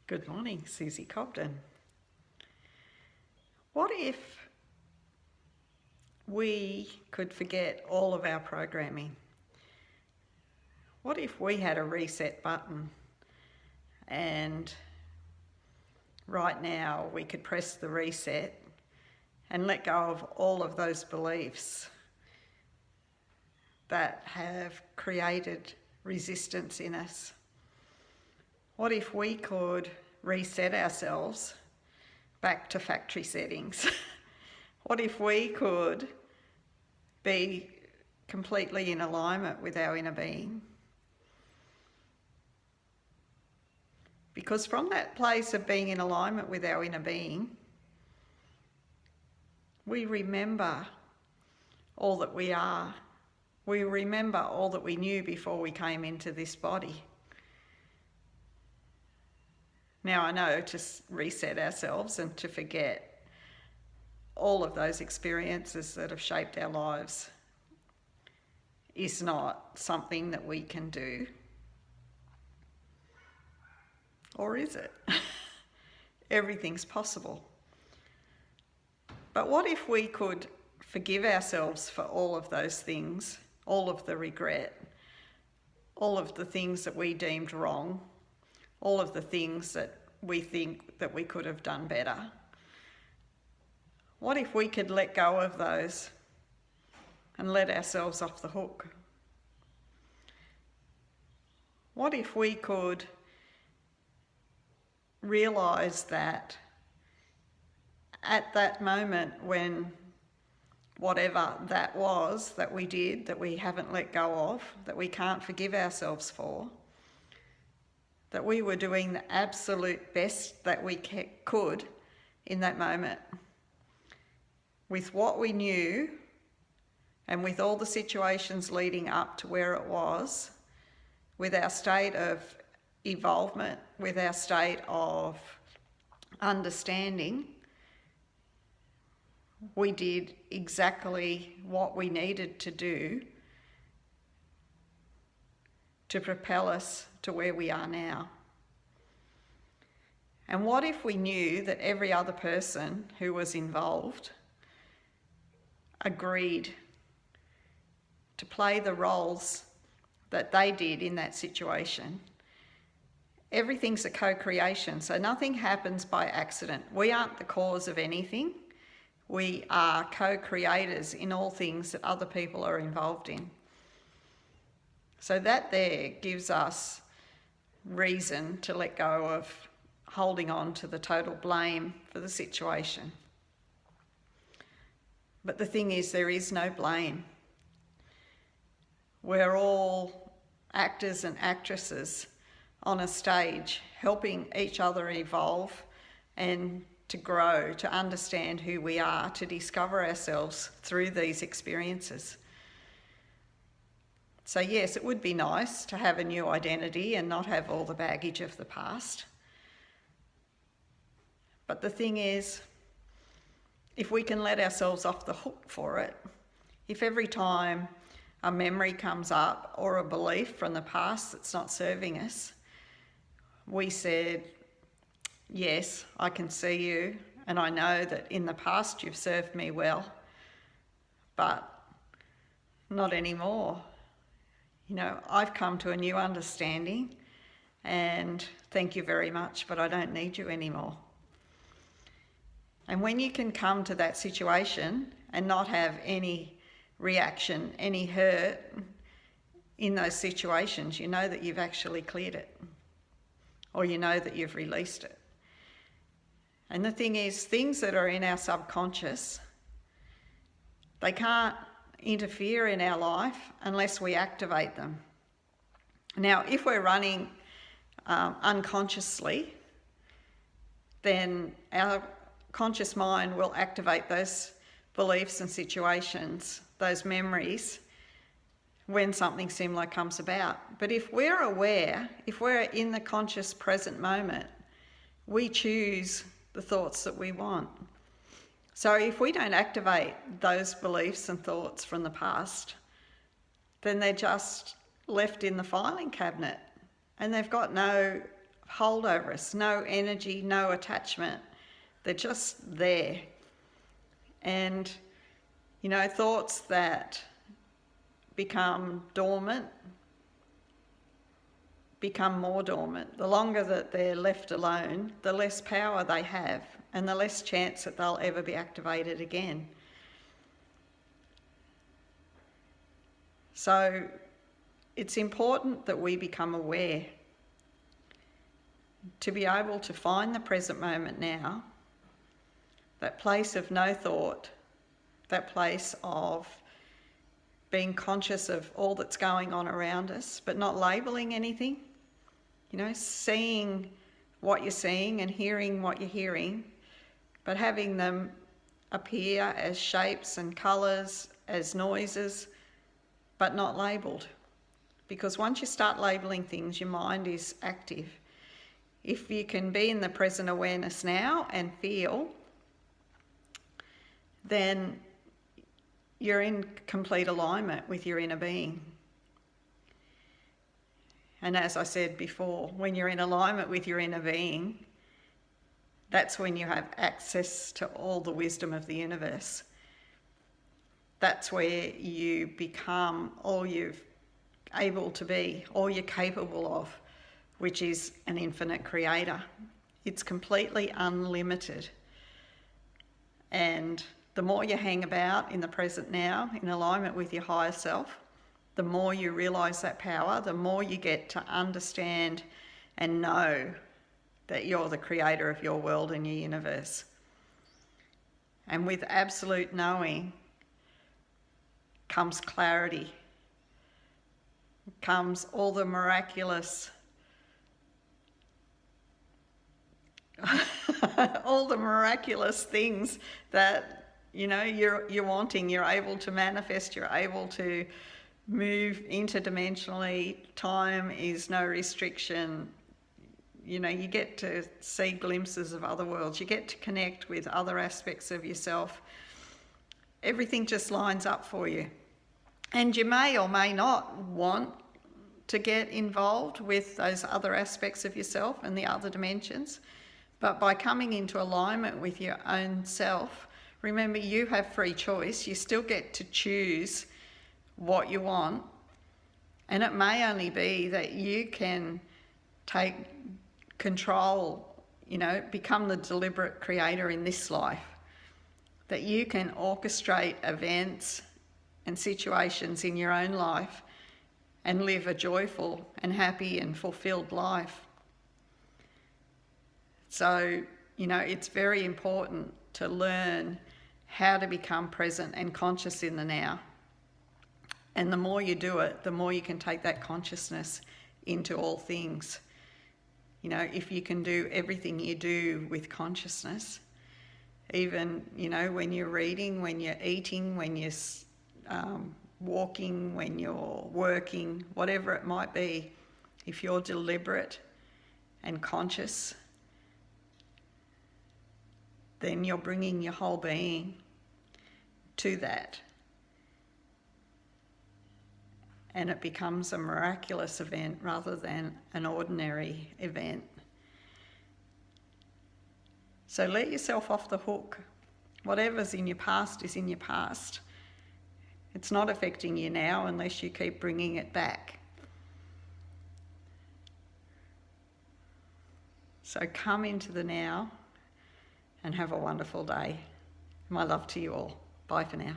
Good morning, Susie Cobden. What if we could forget all of our programming? What if we had a reset button and right now we could press the reset and let go of all of those beliefs that have created resistance in us? What if we could reset ourselves back to factory settings? What if we could be completely in alignment with our inner being? Because from that place of being in alignment with our inner being, we remember all that we are. We remember all that we knew before we came into this body. Now I know to reset ourselves and to forget all of those experiences that have shaped our lives is not something that we can do. Or is it? Everything's possible. But what if we could forgive ourselves for all of those things, all of the regret, all of the things that we deemed wrong, all of the things that we think that we could have done better? What if we could let go of those and let ourselves off the hook? What if we could realise that at that moment when whatever that was that we did, that we haven't let go of, that we can't forgive ourselves for, that we were doing the absolute best that we could in that moment with what we knew and with all the situations leading up to where it was, with our state of evolvement, with our state of understanding. We did exactly what we needed to do to propel us to where we are now. And what if we knew that every other person who was involved agreed to play the roles that they did in that situation? Everything's a co-creation, so nothing happens by accident. We aren't the cause of anything. We are co-creators in all things that other people are involved in. So that there gives us reason to let go of holding on to the total blame for the situation. But the thing is, there is no blame. We're all actors and actresses on a stage, helping each other evolve and to grow, to understand who we are, to discover ourselves through these experiences. So yes, it would be nice to have a new identity and not have all the baggage of the past. But the thing is, if we can let ourselves off the hook for it, if every time a memory comes up or a belief from the past that's not serving us, we said, yes, I can see you, and I know that in the past you've served me well, but not anymore. You know, I've come to a new understanding, and thank you very much, but I don't need you anymore. And when you can come to that situation and not have any reaction, any hurt in those situations, you know that you've actually cleared it, or you know that you've released it. And the thing is, things that are in our subconscious, they can't interfere in our life unless we activate them. Now, if we're running unconsciously, then our conscious mind will activate those beliefs and situations, those memories, when something similar comes about. But if we're aware, if we're in the conscious present moment, we choose the thoughts that we want. So if we don't activate those beliefs and thoughts from the past, then they're just left in the filing cabinet and they've got no hold over us, no energy, no attachment. They're just there. And, you know, thoughts that become dormant become more dormant. The longer that they're left alone, the less power they have and the less chance that they'll ever be activated again. So it's important that we become aware to be able to find the present moment now, that place of no thought, that place of being conscious of all that's going on around us, but not labelling anything. You know, seeing what you're seeing and hearing what you're hearing, but having them appear as shapes and colours, as noises, but not labelled. Because once you start labelling things, your mind is active. If you can be in the present awareness now and feel, then you're in complete alignment with your inner being. And as I said before, when you're in alignment with your inner being, that's when you have access to all the wisdom of the universe. That's where you become all you're able to be, all you're capable of, which is an infinite creator. It's completely unlimited. And the more you hang about in the present now, in alignment with your higher self, the more you realise that power, the more you get to understand and know that you're the creator of your world and your universe. And with absolute knowing comes clarity, comes all the miraculous all the miraculous things that, you know, you're wanting. You're able to manifest, you're able to move interdimensionally. Time is no restriction. You know, you get to see glimpses of other worlds. You get to connect with other aspects of yourself. Everything just lines up for you. And you may or may not want to get involved with those other aspects of yourself and the other dimensions. But by coming into alignment with your own self, remember, you have free choice. You still get to choose what you want. And it may only be that you can take control, you know, become the deliberate creator in this life. That you can orchestrate events and situations in your own life and live a joyful and happy and fulfilled life. So, you know, it's very important to learn how to become present and conscious in the now. And the more you do it, the more you can take that consciousness into all things. You know, if you can do everything you do with consciousness, even, you know, when you're reading, when you're eating, when you're walking, when you're working, whatever it might be, if you're deliberate and conscious, then you're bringing your whole being to that. And it becomes a miraculous event rather than an ordinary event. So let yourself off the hook. Whatever's in your past is in your past. It's not affecting you now unless you keep bringing it back. So come into the now and have a wonderful day. My love to you all. Bye for now.